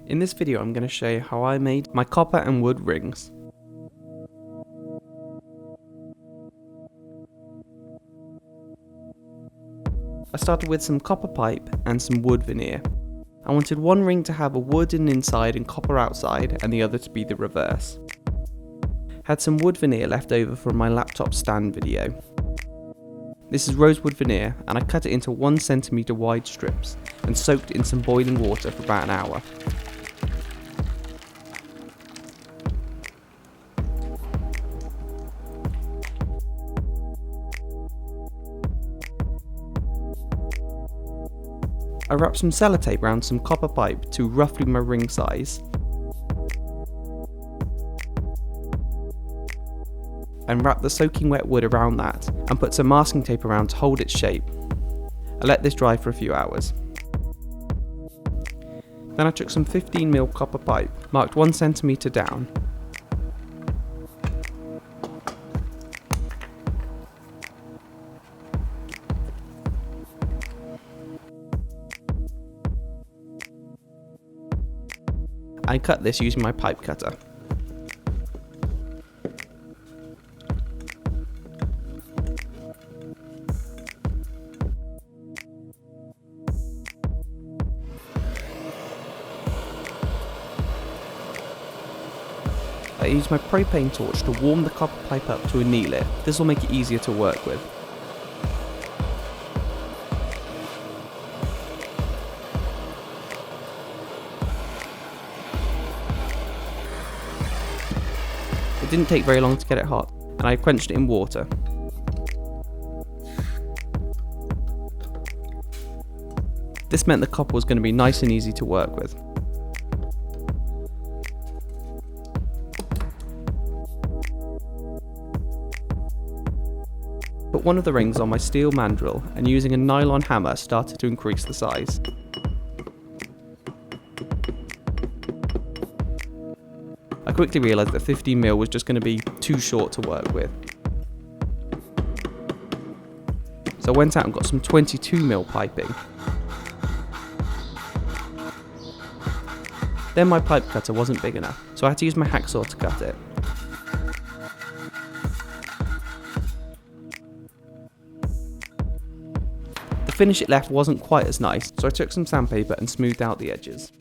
In this video I'm going to show you how I made my copper and wood rings. I started with some copper pipe and some wood veneer. I wanted one ring to have a wooden inside and copper outside, and the other to be the reverse. Had some wood veneer left over from my laptop stand video. This is rosewood veneer, and I cut it into 1 cm wide strips and soaked it in some boiling water for about an hour. I wrapped some sellotape around some copper pipe to roughly my ring size, and wrapped the soaking wet wood around that and put some masking tape around to hold its shape. I let this dry for a few hours. Then I took some 15mm copper pipe, marked 1 cm down, I cut this using my pipe cutter. I used my propane torch to warm the copper pipe up to anneal it. This will make it easier to work with. It didn't take very long to get it hot, and I quenched it in water. This meant the copper was going to be nice and easy to work with. Put one of the rings on my steel mandrel, and using a nylon hammer started to increase the size. I quickly realised that 15mm was just going to be too short to work with. So I went out and got some 22mm piping. Then my pipe cutter wasn't big enough, so I had to use my hacksaw to cut it. The finish it left wasn't quite as nice, so I took some sandpaper and smoothed out the edges.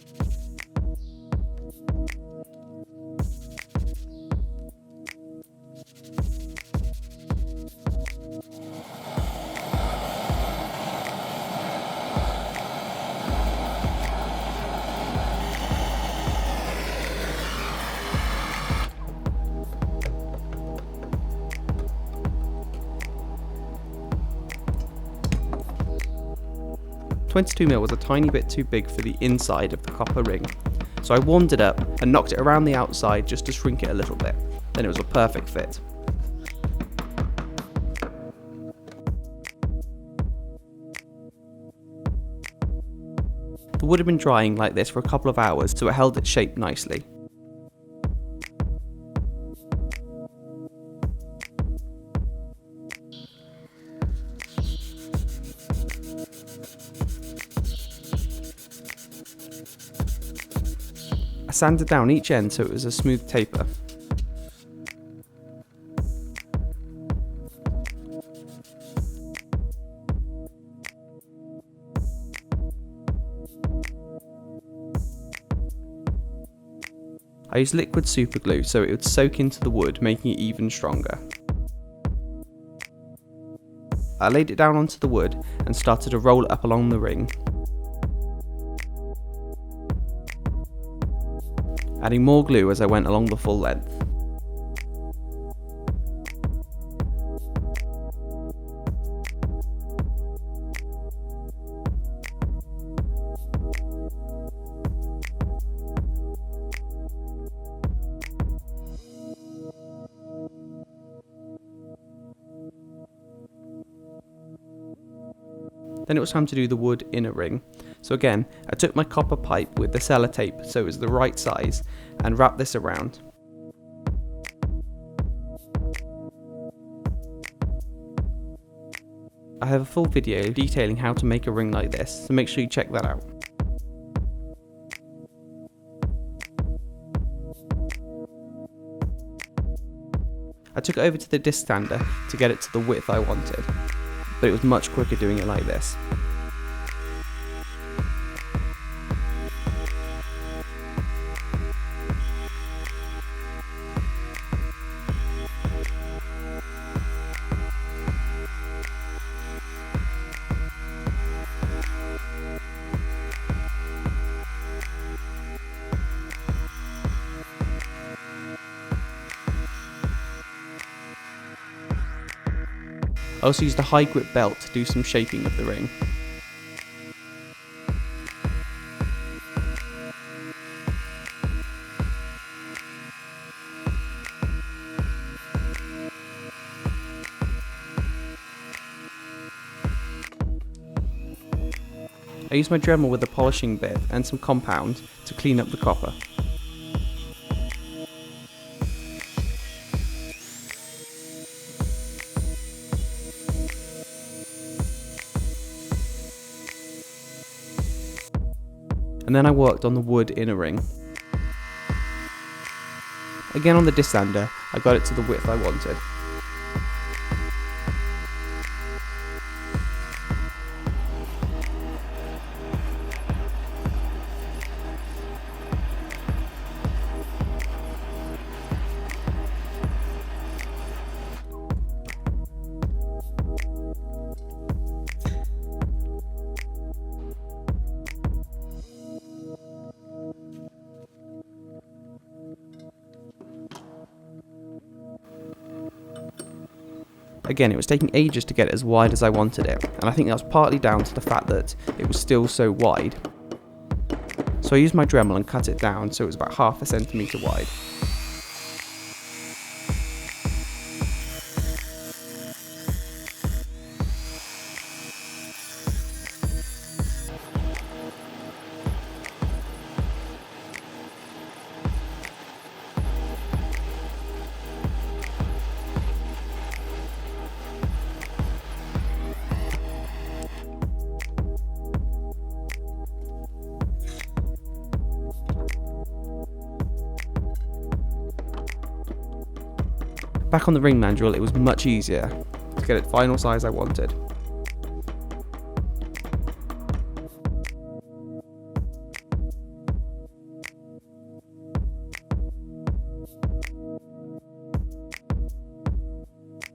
.22mm was a tiny bit too big for the inside of the copper ring, so I warmed it up and knocked it around the outside just to shrink it a little bit. Then it was a perfect fit. The wood had been drying like this for a couple of hours, so it held its shape nicely. I sanded down each end so it was a smooth taper. I used liquid super glue so it would soak into the wood, making it even stronger. I laid it down onto the wood and started to roll it up along the ring, adding more glue as I went along the full length. Then it was time to do the wood inner ring. So again, I took my copper pipe with the sellotape so it was the right size and wrapped this around. I have a full video detailing how to make a ring like this, so make sure you check that out. I took it over to the disc sander to get it to the width I wanted, but it was much quicker doing it like this. I also used a high grip belt to do some shaping of the ring. I used my Dremel with a polishing bit and some compound to clean up the copper. And then I worked on the wood inner ring. Again on the disc sander, I got it to the width I wanted. Again, it was taking ages to get it as wide as I wanted it, and I think that was partly down to the fact that it was still so wide. So I used my Dremel and cut it down so it was about half a centimetre wide. Back on the ring manual, it was much easier to get it final size I wanted.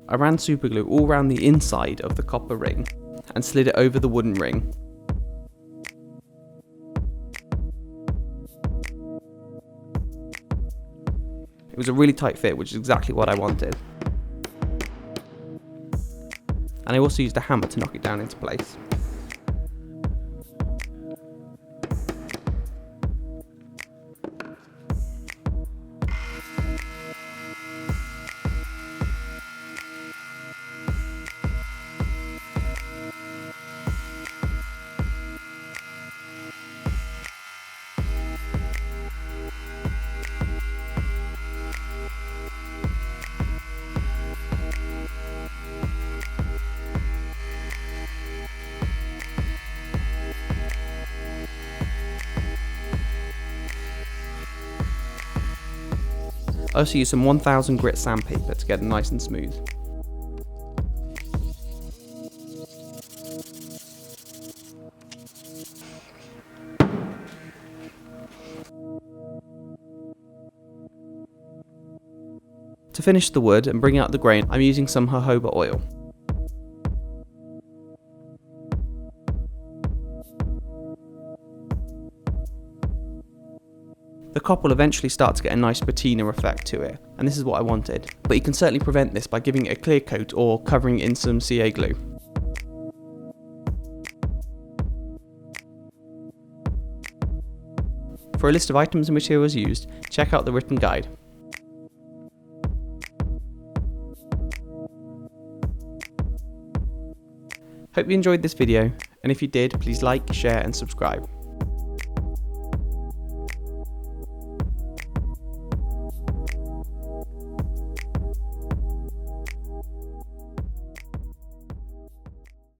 I ran super glue all around the inside of the copper ring and slid it over the wooden ring. It was a really tight fit, which is exactly what I wanted. And I also used a hammer to knock it down into place. I also used some 1000 grit sandpaper to get it nice and smooth. To finish the wood and bring out the grain, I'm using some jojoba oil. The copper will eventually start to get a nice patina effect to it, and this is what I wanted. But you can certainly prevent this by giving it a clear coat or covering it in some CA glue. For a list of items and materials used, check out the written guide. Hope you enjoyed this video, and if you did, please like, share and subscribe.